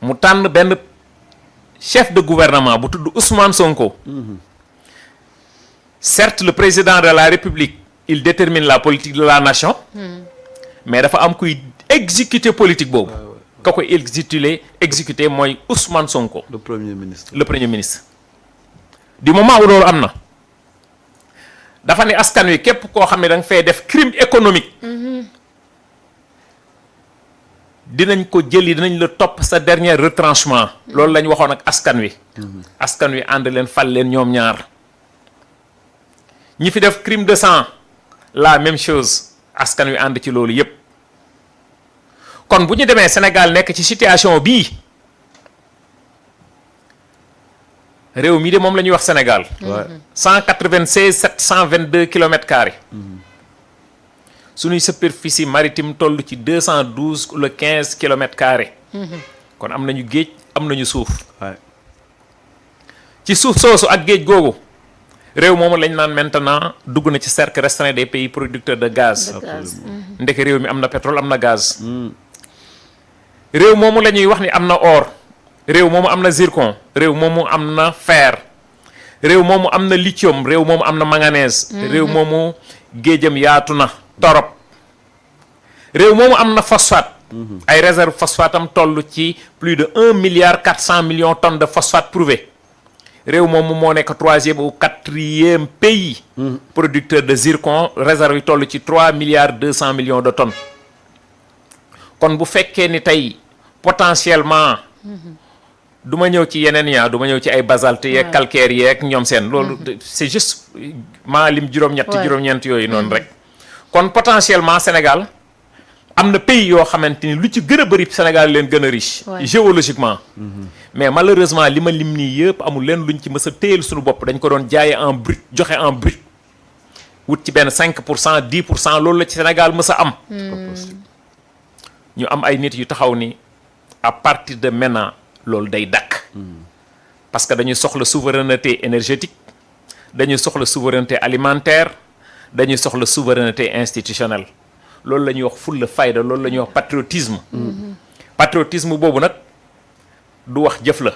mu tànn benn chef de gouvernement bu tudd Ousmane Sonko. Certes, le président de la République il détermine la politique de la nation. mais dafa am kuy exécuter politique boobu. ka koy exécuter mooy Ousmane Sonko. le premier ministre. le premier ministre. du moment où loolu am na dafa ne askan wi képp koo xam ne da nga fay def crime économique. dinañ ko jëli dinañ la topp sa dernier retranchement. loolu lañ waxoon ak askan wi. askan wi ànd leen fal leen ñoom ñaar. ñi fi def crime de sang la même chose askan wi ànd ci loolu yépp kon bu ñu demee Sénégal nekk ci situation bii réew mi de moom la ñuy wax Sénégal. 196 722 kilomètres carrés. suñuy superficie maritime toll ci 212 ou 15 kilomètres carrés. kon am nañu géej am nañu suuf. ci suuf soosu ak géej googu réew moomu lañ naan maintenant dugg na ci cercle restreint des pays producteurs de gaz. ndeke réew mi am na pétrole am na gaz. réew moomu la ñuy wax ni am na or. réew moomu am na zircon. réew moomu am na fer. réew moomu am na lithium réew moomu am na manganèse. réew moomu géejam yaatu na torop. réew moomu am na phosphate. ay réserve phosphate am toll ci plus de 1,4 milliard tonnes de phosphate prouvé. réew moomu moo nekk 3e ou 4e pays. producteur de zircon réserve yi toll ci 3,2 milliards de tonnes. kon bu fekkee ni tey potentiellement. du ma ñëw ci yeneen yaa du ma ñëw ci ay basalte yeeg calcaire yeeg ñoom seen. loolu c'est juste maa lim juróom-ñeent yooyu noonu rek. kon potentiellement Sénégal am na pays yoo xamante ni lu ci gën a bëri Sénégal leen gën a riche. géologiquement. mais malheureusement li ma lim nii yëpp amul leen luñ ci mës a téyel suñu bopp dañ ko doon jaayee en brut joxe en brut. wut ci benn 5% 10% loolu la ci Sénégal mës a am. ñu am ay nit yu taxaw ni à partir de maintenant loolu day dakk parce que dañuy soxla souveraineté énergétique dañuy soxla souveraineté alimentaire dañuy soxla souveraineté institutionnelle loolu la ñuy wax fulla fayda loolu la ñuy wax patriotisme. patriotisme boobu nag du wax jëf la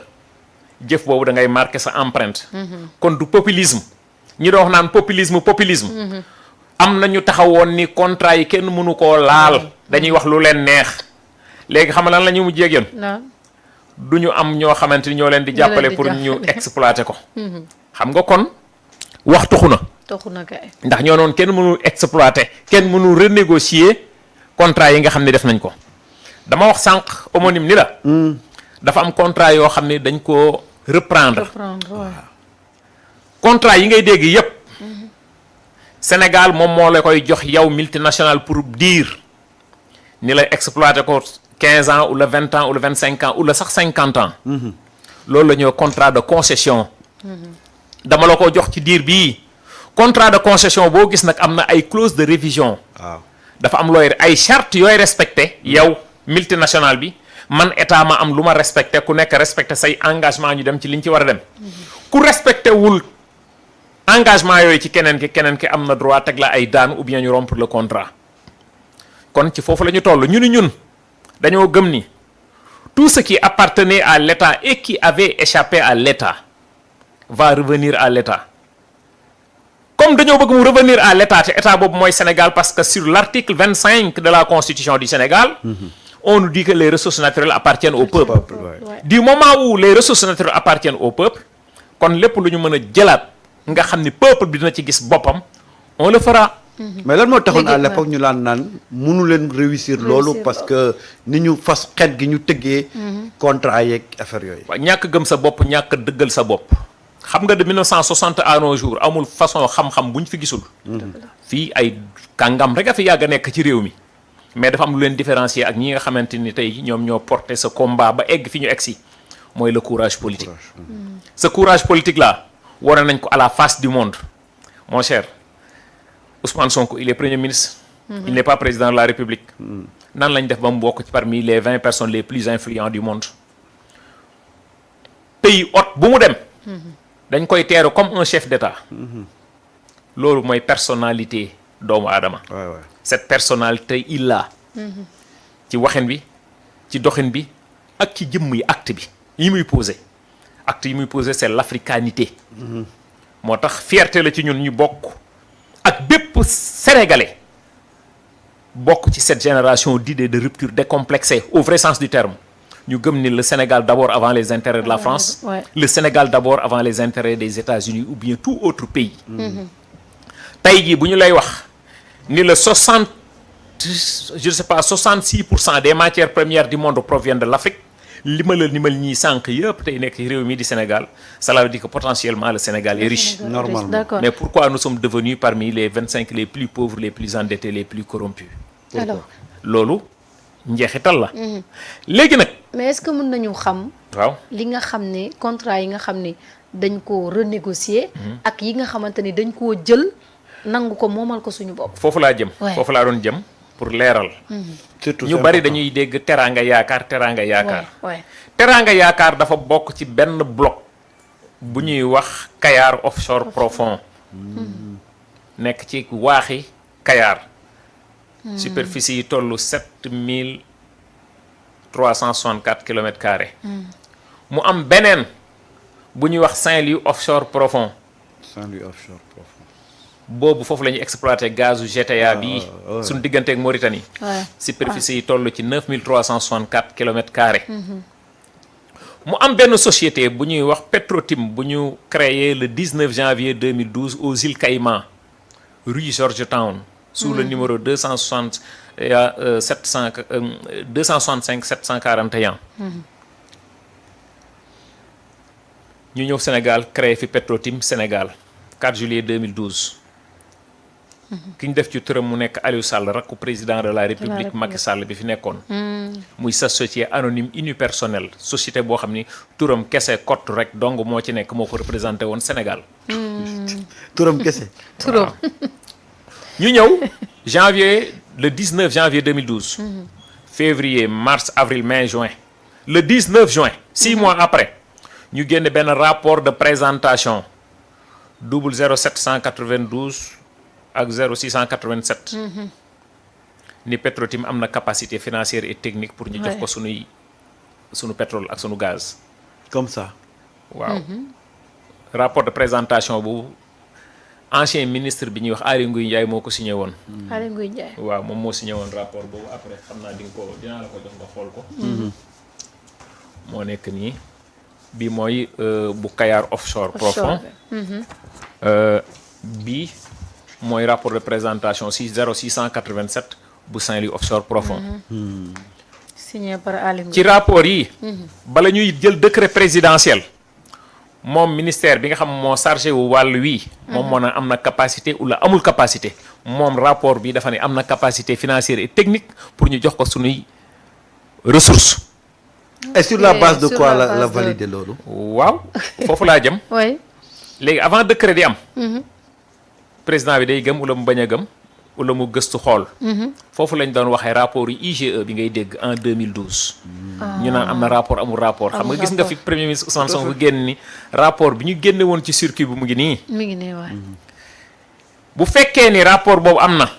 jëf boobu da ngay marquer sa empreinte. kon du populisme ñi doon wax naan populisme. am na ñu taxawoon ni contrat yi kenn mënu koo laal dañuy wax lu leen neex léegi xam nga lan la ñu mujjee ak yéen du ñu am ñoo xamante ni ñoo leen di jàppale pour ñu exploiter ko. xam nga kon wax toxu na kay ndax ñoo noonu kenn mënul exploiter kenn mënul renégocier contrat yi nga xam ne def nañ ko dama wax sànq homonyme ni la. dafa am contrat yoo xam ne dañ koo reprendre. contrat yi ngay dégg yépp Sénégal moom moo la koy jox yow multinational pour dire ni la exploiter ko 15 ans ou le 20 ans ou le 25 ans ou le sax 50 ans. loolu la ñuy contrat de concession. dama la ko jox ci diir bii contrat de concession boo gis nag am na ay clause de révision. dafa am looy ay charte yooy respecté yow multinational bi man état ma am lu ma respecté ku nekk respecté say engagement ñu dem ci liñ ci war a dem. ku respecté wul. engagement yooyu ci keneen ki am na droit teg la ay daan ou bien ñu rompre le contrat kon ci foofu la ñu toll ñun dañoo gëm ni tout ce qui appartenait à l'État et qui avait échappé à l'État va revenir à l'État comme dañoo bëgg mu revenir à l'État te état boobu mooy Sénégal parce que sur l'article 25 de la Constitution du Sénégal on nous dit que les ressources naturelles appartiennent au peuple. Du moment où les ressources naturelles appartiennent au peuple kon lépp lu ñu mën a jëlaat nga xam ni peuple bi dina ci gis boppam on le fera. mais lan moo taxoon à l'époque ñu laan naan mënu leen réussir loolu parce que ni ñu fas xet gi ñu tëggee contrat yeeg affaire yooyu. waaw ñàkk gëm sa bopp ñàkk dëggal sa bopp xam nga de 1960 à nos jours amul façon xam-xam bu ñu fi gisul. fii ay kàngam rek a fi yàgg a nekk ci réew mi mais dafa am lu leen différencier ak ñi nga xamante ni tey ñoom ñoo porté ce combat ba egg fi ñu egg si mooy le courage politique. ce courage politique là. wane nañ ko à la face du monde mon cher Ousmane Sonko il est premier ministre. il n'est pas président de la République. nan lañ def ba mu bokk ci parmi les 20 personnes les plus influentes du monde. pays hôte bu mu dem. dañ koy teeru comme un chef d'État. loolu mooy personnalité doomu aadama. cette personnalité il l'a. ci waxin bi ci doxin bi ak ci jëmm yi acte bi yi muy posé acte yi muy posé c'est l'africanité moo tax fierté la ci ñun ñu bokk ak bépp sénégalais bokk ci cette génération d'idées de rupture décomplexée au vrai sens du terme ñu gëm ni le Sénégal d'abord avant les intérêts de la France le Sénégal d'abord avant les intérêts des États-Unis ou bien tout autre pays tey jii bu ñu lay wax ni le 66% des matières premières du monde proviennent de l'Afrique limal ñii sànq yëpp tey nekk réew mi di Sénégal cela veut dire que potentiellement le Sénégal est riche normalement. mais pourquoi nous sommes devenus parmi les 25 les plus pauvres les plus endettés les plus corrompus alors loolu njeexital la léegi nag mais est-ce que mën nañu xam waaw li nga xam ne contrat yi nga xam ne dañ ko renégocier ak yi nga xamante ni dañ koo jël nangu ko moomal ko suñu bopp foofu laa jëm Ouais. foofu laa doon jëm pour leeral surtout ñu c'est bari important. dañuy dégg teraanga yaakaar teraanga yaakaar ouais teraanga yaakaar dafa bokk ci benn bloc bu ñuy wax Kayar offshore profond nekk ci waaxi Kayar superficie yi tollu 7364 kilomètres carrés mu am beneen bu ñuy wax Saint-Louis offshore profond Saint-Louis offshore profond. boobu foofu la ñuy exploité gazu GTA bii ouais. suñu digganteeg Mauritanie ouais superficie yi toll ci 9364 kilomètres carrés mu am benn société bu ñuy wax Petrotim bu ñu créé le 19 janvier 2012 aux îles Caïmans rue Georgetown sous le numéro 265 741 ñu ñëw Sénégal créé fi Petrotim Sénégal 4 juillet 2012 ki ñu def ci turam mu nekk Aliou Sall rakku président de la République Macky Sall bi fi nekkoon muy société anonyme unipersonnelle société boo xam ni turam kese kott rek dong moo ci nekk moo ko représenté woon Sénégal turam kese. turam ñu ñëw janvier le 19 janvier 2012 février mars avril mai juin le 19 juin 6 mois après ñu génne benn rapport de présentation 00792 ak 0687 ni Petrotim am na capacité financière et technique pour ñu jox ko sunu pétrole ak sunu gaz comme ça. waaw rapport de présentation bu ancien ministre bi ñuy wax Aly Ngouille Ndiaye moo ko signé woon Aly Ngouille Ndiaye waaw moom moo signé woon rapport boobu après xam naa dinaa la ko jox nga xool ko moo nekk nii bi mooy bu Kayar offshore profond bii mooy rapport de présentation 0687 bu Saint-Louis offshore profond signé par Aly Ngouille ci rapport yi bala ñuy jël décret présidentiel moom ministère bi nga xam moo chargé wu wàll wii moom moo na am na capacité ou la amul capacité moom rapport bi dafa ne am na capacité financière et technique pour ñu jox ko sunuy ressources et sur la base de sur quoi la la base de- valider loolu. waaw foofu laa jëm ouais léegi avant décret di am président bi day gëm wala mu bañ a gëm wala mu gëstu xool foofu lañ doon waxee rapport yi IGE bi ngay dégg en 2012 ñu naan am na rapport amul rapport xam nga gis nga fi premier ministre Ousmane Sonko génn ni rapport bi ñu génne woon ci circuit bi mu ngi nii mi ngi ne waay bu fekkee ni rapport boobu am na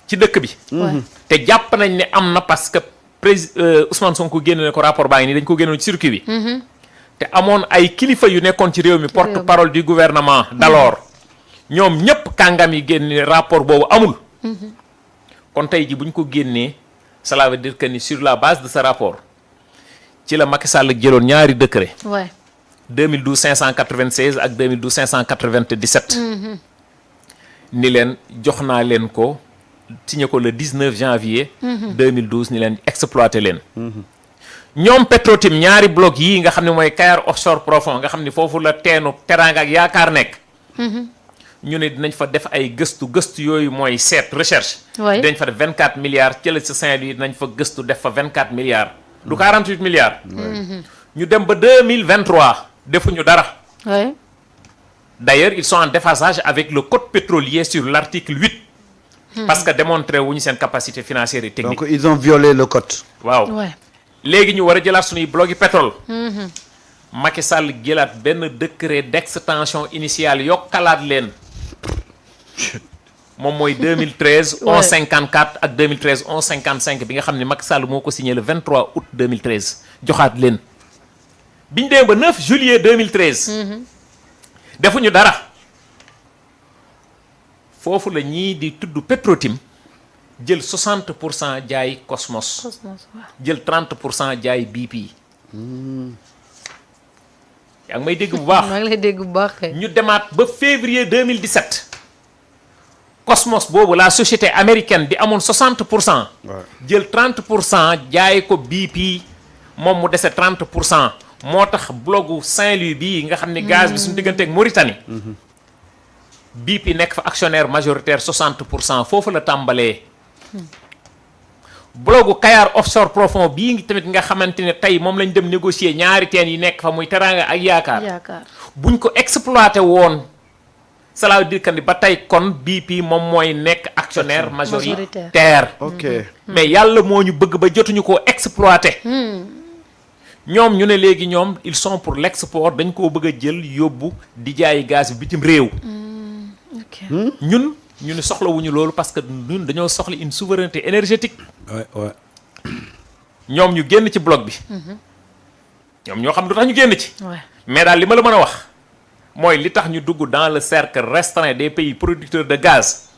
ci dëkk bi ouais te jàpp nañ ne am na parce que Ousmane Sonko génne ne ko rapport baa ngi nii dañ ko génnoon ci circuit bi te amoon ay kilifa yu nekkoon ci réew mi porte parole du gouvernement d'alors ñoom ñëpp kàngam yi génne rapport boobu amul kon tey ji bu ñu ko génnee cela veut dire que ni sur la base de ce rapport ci la Macky Sall jëloon ñaari décret ouais 2012 596 ak 2012 597 ni leen jox naa leen ko signé ko le 19 janvier 2012 ni leen exploité leen ñoom Petrotim ñaari bloc yii nga xam ne mooy Kayar offshore profond nga xam ne foofu la teenu teraanga ak yaakaar nekk ñu ne dinañ fa def ay gëstu yooyu mooy seet recherche Ouais. dinañ fa def 24 milliards cëla ci Saint-Louis dinañ fa gëstu def fa 24 milliards du 48 milliards ñu dem ba 2023 defuñu dara ouais d'ailleurs ils sont en déphasage avec le code pétrolier sur l'article 8 parce que démontré wuñu seen capacité financière et technique donc ils ont violé le code. waaw ouais léegi ñu war a jëlaat suñuy bloc yi pétrole Macky Sall jëlaat benn décret d'extension initiale yokkalaat leen moom mooy 2013 Ouais. 11,54 ak 2013 11,55 bi nga xam ne Macky Sall moo ko signé le 23 août 2013 joxaat leen biñ demee ba 9 juillet 2013. defuñu dara foofu la ñii di tudd Petrotim jël 60% jaay Cosmos Cosmos waaw. jël 30% jaay BP. yaa ngi may dégg bu baax. maa ngi lay dégg bu baax kay. ñu demaat ba février 2017 Cosmos boobu la société américaine bi amoon 60%. Ouais. jël 30% jaay ko BP moom mu dese 30%. moo tax blogu Saint-Louis bii nga xam ne gaz bi suñu digganteeg Mauritanie. BP nekk fa actionnaire majoritaire 60% foofu la tàmbalee. blogu Kayar offshore profond bii tamit nga xamante ne tey moom lañ dem négocier ñaari teen yi nekk fa muy Teranga ak Yaakaar. yaakaar buñ ko exploité woon cela veut dire que ni ba tey kon BP moom mooy nekk actionnaire majoritaire. ok mais yàlla moo ñu bëgg ba jotuñu koo exploité. ñoom ñu ne léegi ñoom ils sont pour l'export dañ koo bëgg a jël yóbbu di jaayi gaz bi bitim réew. ok ñun ñu ne soxlawuñu loolu parce que ñun dañoo soxla une souveraineté énergétique. ouais ouais ñoom ñu génn ci bloc bi. ñoom ñoo xam lu tax ñu génn ci. ouais. mais daal li ma la mën a wax mooy li tax ñu dugg dans le cercle restreint des pays producteurs de gaz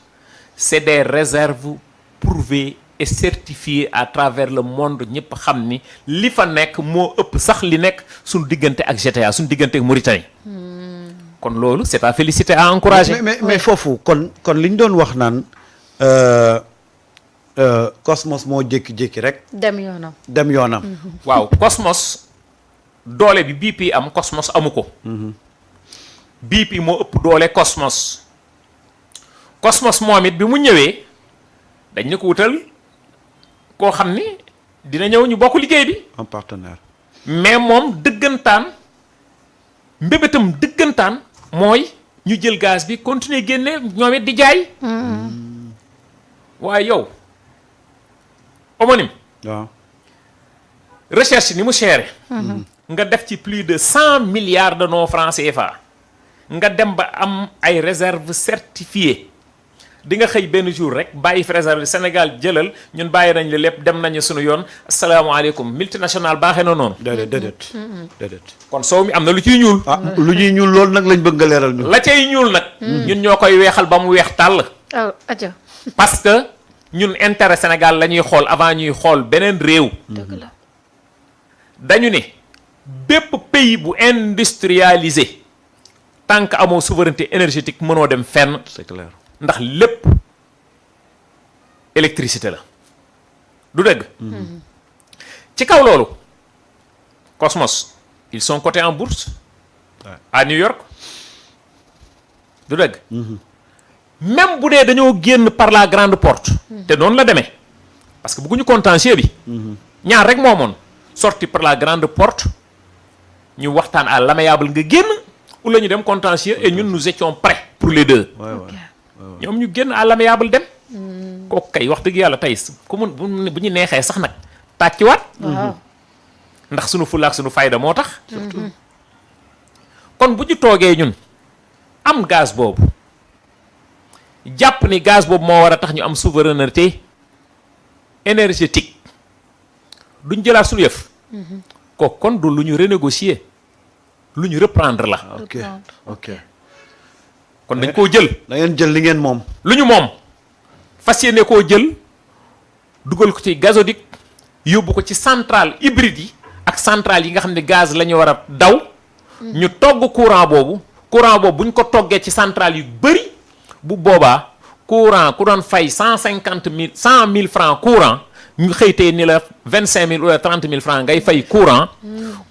c'est des réserves prouvées et certifiées à travers le monde ñëpp xam ni li fa nekk moo ëpp sax li nekk suñu diggante ak GTA suñu diggante ak Mauritanie. kon loolu c'est à féliciter à encourager. mais foofu kon li ñu doon wax naan Cosmos moo jékki-jékki rek dem yoonam. dem yoonam. waaw Cosmos doole bi BP am Cosmos amu ko. BP moo ëpp doole Cosmos. Cosmos moom it bi mu ñëwee dañ ne ko wutal koo xam ni dina ñëw ñu bokk liggéey bi. un partenaire. mais moom dëggantaan mbébétam dëggantaan mooy ñu jël gaz bi continuer génne ñoom it di jaay. waaye yow homonyme waaw. recherche ni mu chéré. nga def ci plus de 100 milliards de nos francs CFA. nga dem ba am ay réserves certifiées di nga xëy benn jour rek bàyyi fi réserve Sénégal jëlal ñun bàyyi nañ la lépp dem nañu suñu yoon asalaamaaleykum multinational baaxee na noonu. déedéet. kon soow mi am na lu ciy ñuul. ah lu ñuy ñuul loolu nag lañ bëgg nga leeral ñu. la cay ñuul nag. ñun ñoo koy weexal ba mu weex tàll. ah aja. parce que ñun intérêt Sénégal la ñuy xool avant ñuy xool beneen réew. dëgg la. dañu ne bépp pays bu industrialisé tant que amoo souveraineté énergétique mënoo dem fenn. c'est clair. ndax lépp électricité la du dëgg. ci kaw loolu Cosmos ils sont cotés en bourse. à New York du dëgg. même bu dee dañoo génn par la grande porte. te noonu la demee parce que bëgguñu contentieux bi. ñaar rek moomoon sorti par la grande porte ñu waxtaan à l'amiable nga génn ou la ñu dem contentieux et ñun nous étions prêts pour les deux. ñoom ñu génn à l'amiable dem. kooku kay wax dëgg yàlla tey ku mun bu ñu neexee sax nag tàcciwaat. waaw. ndax sunu fulla ak sunu fayda moo tax. kon bu ñu toogee ñun am gaz boobu jàpp ni gaz boobu moo war a tax ñu am souveraineté énergétique duñ jëlaat sunu yëf. kooku kon du lu ñu renégocier lu ñu reprendre la. ok. kon dañ koo jël. da ngeen jël li ngeen moom. lu ñu moom fas yéene koo jël dugal ko ci gazoduc yóbbu ko ci centrale hybride yi ak centrale yi nga xam ne gaz la ñu war a daw. ñu togg courant boobu bu ñu ko toggee ci centrale yu bëri bu boobaa courant ku doon fay 100 000 francs courant ñu xëytee ni la 25 000 wala 30 000 francs ngay fay courant.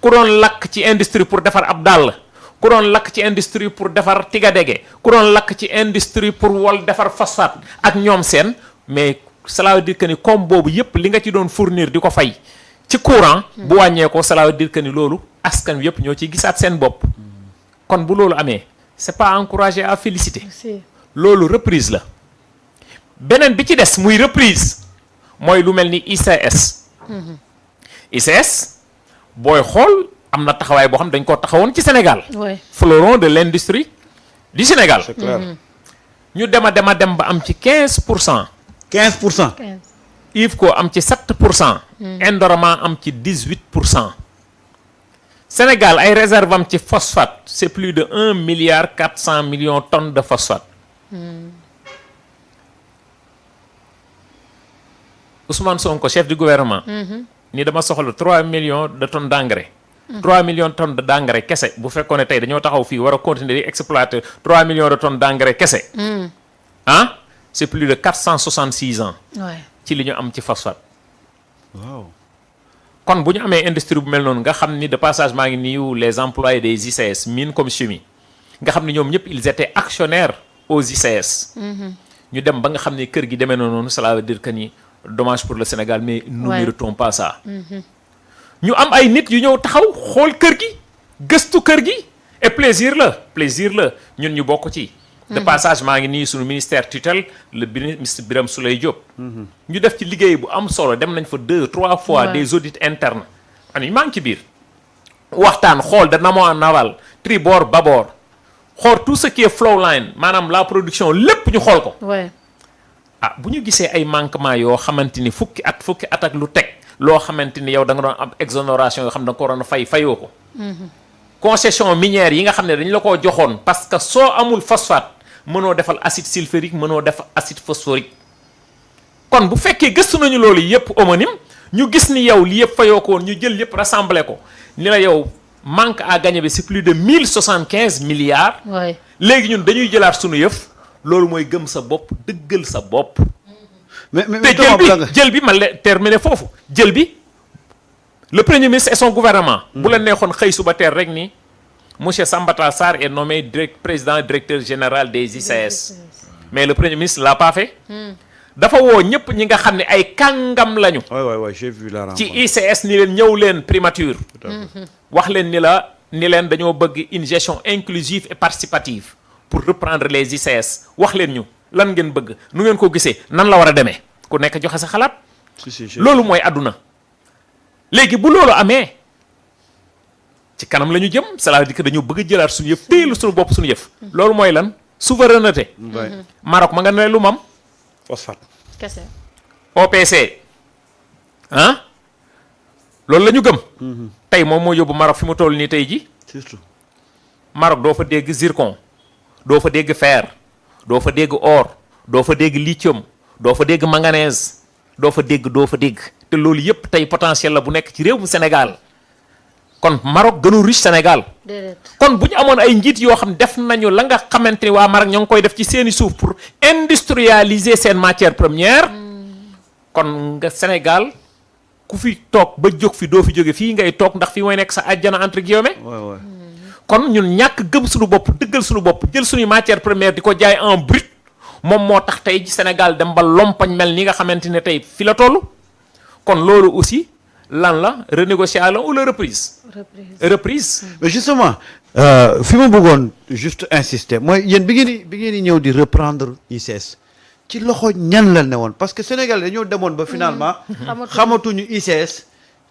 ku doon lakk ci industrie pour defar ab dàll. ku doon lakk ci industrie pour defar tigadege ku doon lakk ci industrie pour wol defar phosphate ak ñoom seen mais cela veut dire que ni comme boobu yépp li nga ci doon fournir di ko fay ci courant bu wàññee ko cela veut dire que ni loolu askan wi yépp ñoo ciy gisaat seen bopp kon bu loolu amee c'est pas encouragé à féliciter loolu reprise la beneen bi ci des muy reprise mooy lu mel ni ICS ICS booy xool am na taxawaay boo xam dañ koo taxawoon ci Sénégal. oui. fleuron de l'industrie du Sénégal. c'est clair. ñu dem ba am ci 15%. 15%. 15. IFCO am ci 7%. Indorama am ci 18%. Sénégal ay réserve am ci phosphate c'est plus de 1 milliard 400 millions tonnes de phosphate. Ousmane Sonko chef du gouvernement. ni dama soxla 3 millions de tonnes d'engrais. 3 millions de tonnes d'engrais kese bu fekkoon ne tey dañoo taxaw fii war a continuer di exploiter 3 millions de tonnes d'engrais kese. ah c'est plus de 466 ans. Ouais. ci li ñu am ci phosphate. waaw. kon bu ñu amee industrie bu mel noonu nga xam ni de passage maa ngi nuyu les employés des ICS mine comme chimie nga xam ni ñoom ñëpp ils étaient actionnaires aux ICS. ñu dem ba nga xam ni kër gi demee na noonu cela veut dire que ni dommage pour le Sénégal mais nous ne méritons pas ça. ñu am ay nit yu ñëw taxaw xool kër gi gëstu kër gi et plaisir la ñun ñu bokk ci. de passage maa ngi nii suñu ministère tutelle le ministre Birame Souleye Diop. ñu def ci liggéey bu am solo dem nañ fa 2-3 fois des audits internes. ani maa ngi ci biir waxtaan xool de amont en aval tribord bâbord xool tout ce qui est flow line maanaam la production lépp ñu xool ko. Ouais. ah bu ñu gisee ay manquements yoo xamante ni fukki at ak lu teg loo xamante ni yow da nga doon am exonération yoo xam ne da nga ko waroon a fayoo ko. concession minière yi nga xam ne dañ la koo joxoon parce que soo amul phosphate mënoo defal acide sulfurique mënoo def acide phosphorique. kon bu fekkee gëstu nañu loolu yëpp homonyme ñu gis ni yow li yëpp fayoo ko woon ñu jël yëpp rassemblé ko ni la yow manque à gagner bi c'est plus de 1075 milliards. Ouais. léegi ñun dañuy jëlaat sunu yëf loolu mooy gëm sa bopp dëggal sa bopp. mais te jël bi ma terminé foofu jël bi le premier ministre et son gouvernement. bu la neexoon xëy suba teer rek ni monsieur Sambata Sarr est nommé président directeur général des ICS. mais le premier ministre l'a pas fait. dafa woo ñëpp ñi nga xam ne ay kàngam lañu. ouais j'ai vu la rencontre. ci ICS ni leen ñëw leen primature. wax leen ni leen dañoo bëgg une gestion inclusive et participative pour reprendre les ICS wax leen ñu lan ngeen bëgg nu ngeen ko gisee nan la war a demee ku nekk joxe sa xalaat. loolu mooy àdduna. léegi bu loolu amee ci kanam la ñu jëm cela veut dire que dañoo bëgg a jëlaat suñu yëf téelu suñu bopp suñu yëf. loolu mooy lan souveraineté. Maroc ma nga ne lu mam phosphate. Kese. OPC ah loolu la ñu gëm. tey moom moo yóbbu Maroc fi mu toll nii tey ji surtout. Maroc doo fa dégg zircon doo fa dégg fer doo fa dégg or doo fa dégg lithium doo fa dégg manganèse doo fa dégg te loolu yépp tey potentiel la bu nekk ci réew mu Sénégal kon Maroc gënu riche Sénégal. Déedéet. kon bu ñu amoon ay njiit yoo xam def nañu la nga xamante ni waa Maroc ñoo ngi koy def ci seeni suuf pour industrialiser seen matière première kon nga Sénégal ku fi toog ba jóg fi doo fi jóge fii ngay toog ndax fii mooy nekk sa àjjana entre guillemets. ouais. kon ñun ñàkk gëm suñu bopp dëggal suñu bopp jël suñuy matière première di ko jaay en brut moom moo tax tey ji Sénégal dem ba lompañ mel ni nga xamante ne tey fi la toll kon loolu aussi lan la renégociation ou la reprise. reprise. mais justement fi ma bëggoon juste insister mooy yéen bi ngeen di ñëw di reprendre ICS ci loxo ñan la ne woon parce que Sénégal dañoo demoon ba finalement xamatuñu ICS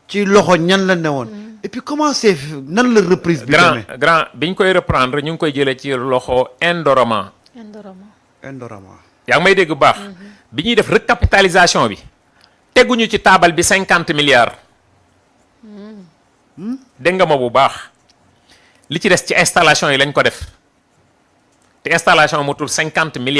ci loxo ñan la ne woon et puis comment c'est nan la reprise bi demee grand biñ koy reprendre ñu ngi koy jëlee ci loxo Indorama. yaa ngi may dégg bu baax bi ñuy def recapitalisation bi teguñu ci taabal bi 50 milliards dégg nga ma bu baax li ci des ci installation yi lañ ko def te installation motul 50 milliards